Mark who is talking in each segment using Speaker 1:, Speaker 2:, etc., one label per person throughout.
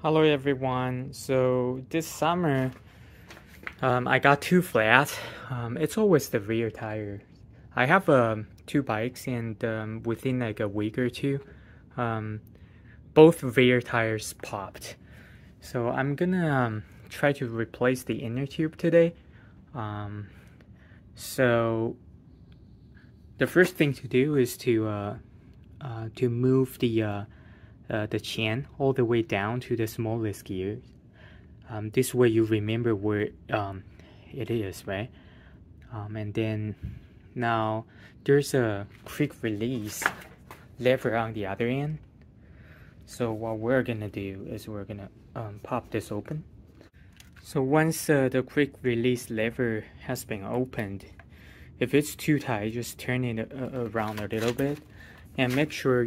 Speaker 1: Hello everyone. So this summer, I got two flats. It's always the rear tire. I have two bikes, and within like a week or two, um, both rear tires popped. So I'm gonna try to replace the inner tube today. So the first thing to do is to move the chain all the way down to the smallest gear. This way you remember where it is, right? And then now there's a quick release lever on the other end. So what we're gonna do is we're gonna pop this open. So once the quick release lever has been opened, if it's too tight, just turn it around a little bit and make sure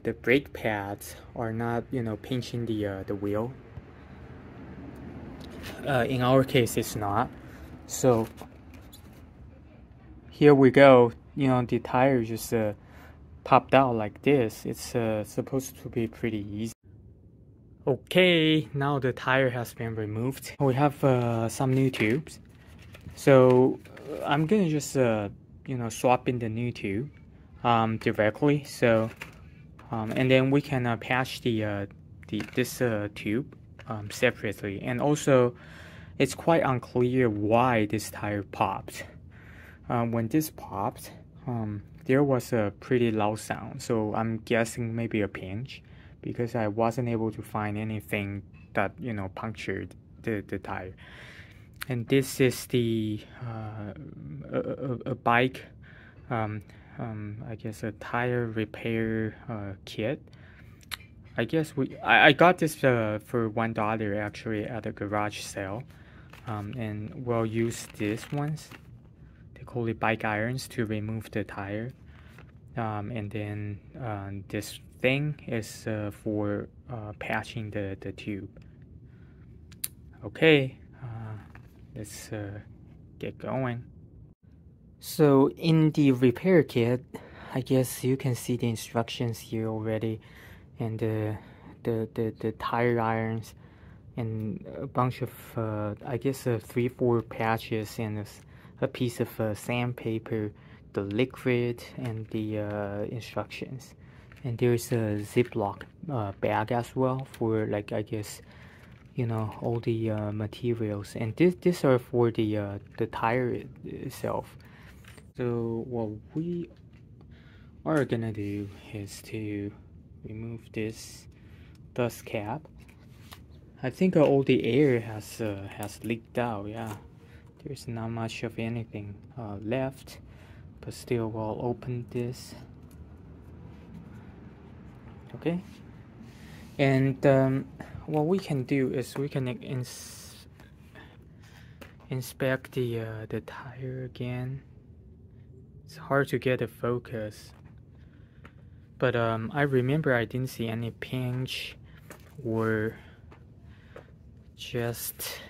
Speaker 1: the brake pads are not, pinching the wheel. In our case, it's not. So here we go. The tire just popped out like this. It's supposed to be pretty easy. Okay, now the tire has been removed. We have some new tubes. So I'm gonna just swap in the new tube directly. So and then we can patch this tube separately. And also, it's quite unclear why this tire popped. When this popped, there was a pretty loud sound. So I'm guessing maybe a pinch, because I wasn't able to find anything that punctured the tire. And this is the a bike, I guess a tire repair kit. I guess I got this for $1 actually at a garage sale, and we'll use these ones. They call it bike irons to remove the tire, and then this thing is for patching the tube. Okay, let's get going. So in the repair kit, I guess you can see the instructions here already, and the tire irons, and a bunch of I guess 3-4 patches, and a piece of sandpaper, the liquid, and the instructions. And there's a Ziploc bag as well for, like, I guess, all the materials. And these are for the tire itself. So what we are gonna do is to remove this dust cap. I think all the air has leaked out. Yeah, there's not much of anything left, but still we'll open this. Okay, and what we can do is we can inspect the tire again. It's hard to get a focus, but I remember I didn't see any pinch or just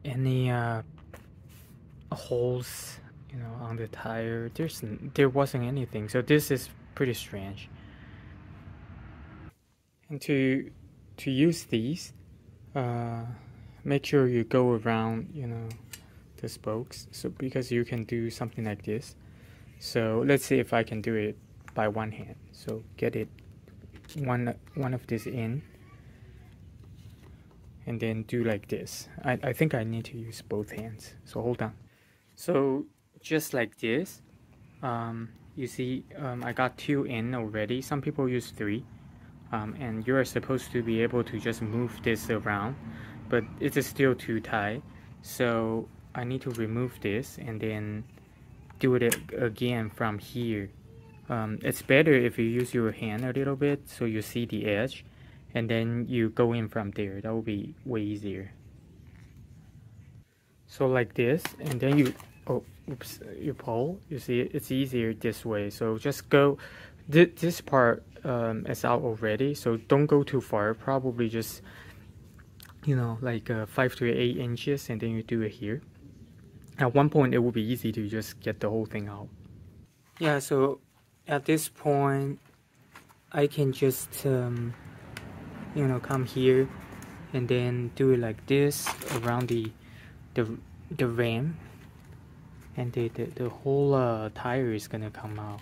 Speaker 1: any holes, on the tire. There wasn't anything, so this is pretty strange. And to use these, make sure you go around, the spokes, so because you can do something like this. So let's see if I can do it by one hand. So get it one of this in, and then do like this. I think I need to use both hands, so hold on. So just like this, you see, I got 2 in already. Some people use 3, and you're supposed to be able to just move this around, but it is still too tight. So I need to remove this and then do it again from here. It's better if you use your hand a little bit so you see the edge, and then you go in from there. That will be way easier. So like this, and then you pull. You see, it's easier this way. So just go. This part is out already, so don't go too far. Probably just like 5 to 8 inches, and then you do it here. At one point it will be easy to just get the whole thing out. Yeah, so at this point I can just you know, come here and then do it like this around the rim, and the whole tire is gonna come out.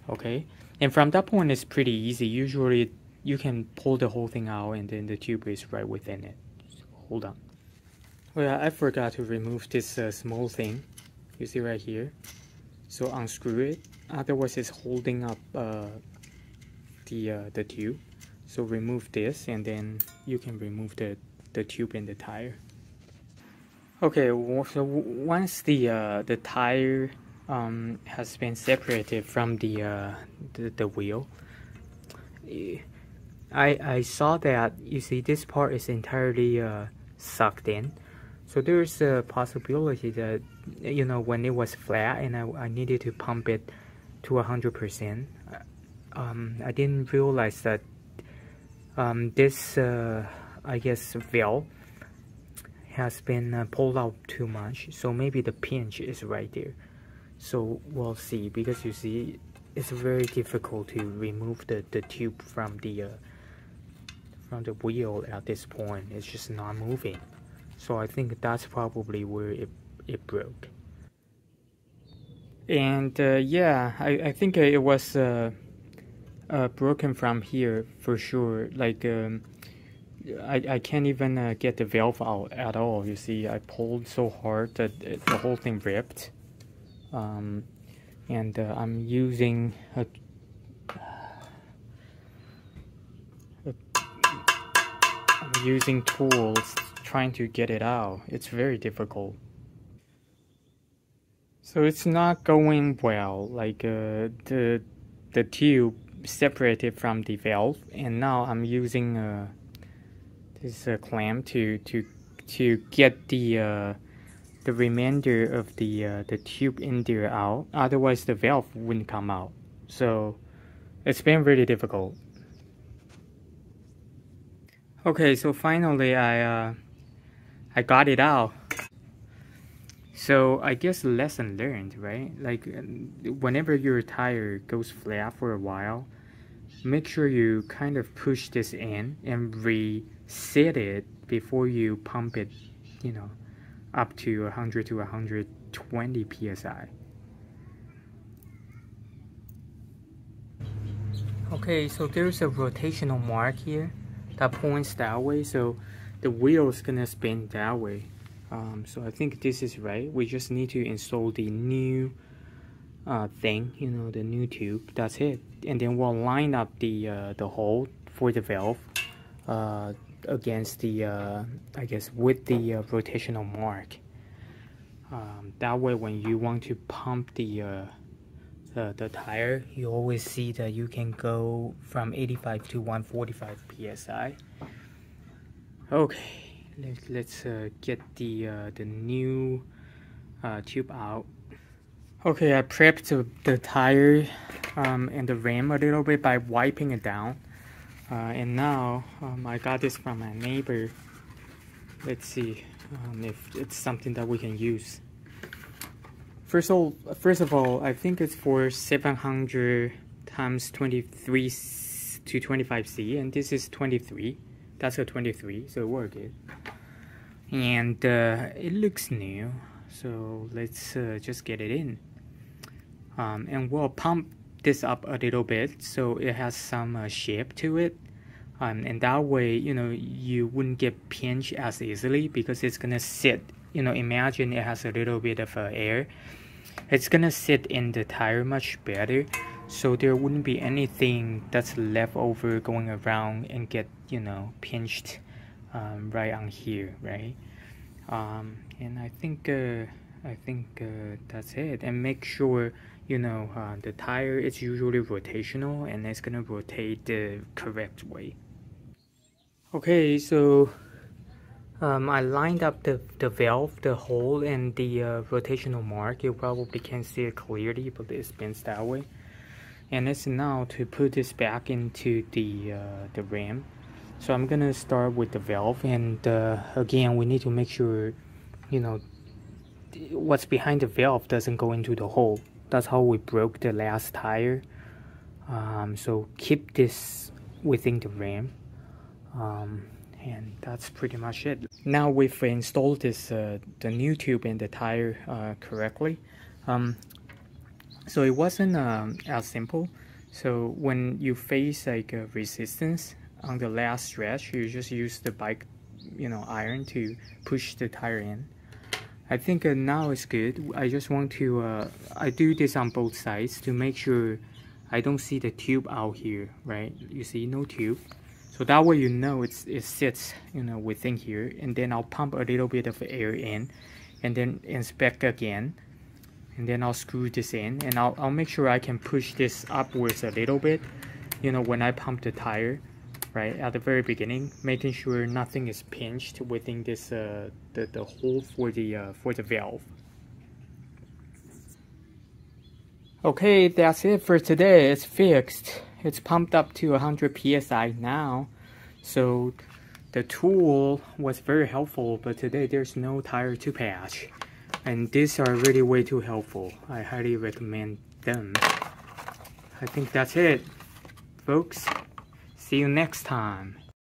Speaker 1: Okay, and from that point it's pretty easy. Usually you can pull the whole thing out and then the tube is right within it. So hold on. Oh yeah, I forgot to remove this small thing. You see right here. So unscrew it. Otherwise, it's holding up the tube. So remove this, and then you can remove the tube and the tire. Okay, so once the tire has been separated from the wheel, I saw that, you see, this part is entirely sucked in. So there's a possibility that, you know, when it was flat and I needed to pump it to 100%, I didn't realize that this, I guess, valve has been pulled out too much. So maybe the pinch is right there. So we'll see, because you see, it's very difficult to remove the tube from the wheel at this point. It's just not moving. So I think that's probably where it broke. And yeah, I think it was broken from here for sure. Like I can't even get the valve out at all. You see, I pulled so hard that the whole thing ripped. And I'm using tools trying to get it out. It's very difficult. So it's not going well. Like the tube separated from the valve, and now I'm using this clamp to get the remainder of the tube in there out. Otherwise, the valve wouldn't come out. So it's been really difficult. Okay, so finally I got it out. So I guess lesson learned, right? Like whenever your tire goes flat for a while, make sure you kind of push this in and reset it before you pump it, you know, up to 100 to 120 psi. Okay, so there's a rotational mark here that points that way, so the wheel is gonna spin that way. So I think this is right. We just need to install the new thing, you know, the new tube. That's it. And then we'll line up the hole for the valve against the I guess with the rotational mark. That way, when you want to pump the tire, you always see that you can go from 85 to 145 psi. Okay. Let's get the new tube out. Okay, I prepped the tire and the rim a little bit by wiping it down. And now I got this from my neighbor. Let's see if it's something that we can use. First of all, I think it's for 700 times 23 to 25C, and this is 23. That's a 23, so we're good. And it looks new, so let's just get it in. And we'll pump this up a little bit so it has some shape to it. And that way, you know, you wouldn't get pinched as easily because it's gonna sit, you know, imagine it has a little bit of air. It's gonna sit in the tire much better. So there wouldn't be anything that's left over going around and get, you know, pinched right on here, right? And I think that's it. And make sure, you know, the tire is usually rotational and it's gonna rotate the correct way. Okay, so I lined up the valve, the hole, and the rotational mark. You probably can't see it clearly, but it spins that way. And it's now to put this back into the rim. So I'm gonna start with the valve, and again, we need to make sure, you know, what's behind the valve doesn't go into the hole. That's how we broke the last tire. So keep this within the rim. And that's pretty much it. Now we've installed this the new tube in the tire correctly. So it wasn't as simple. So when you face like a resistance on the last stretch, you just use the bike, iron to push the tire in. I think now it's good. I just want to I do this on both sides to make sure I don't see the tube out here, right? You see no tube. So that way it sits within here, and then I'll pump a little bit of air in and then inspect again, and then I'll screw this in, and I'll make sure I can push this upwards a little bit when I pump the tire, right at the very beginning, making sure nothing is pinched within this the hole for the valve. Okay, that's it for today. It's fixed. It's pumped up to 100 psi now. So the tool was very helpful, but today there's no tire to patch. And these are really way too helpful. I highly recommend them. I think that's it, folks. See you next time.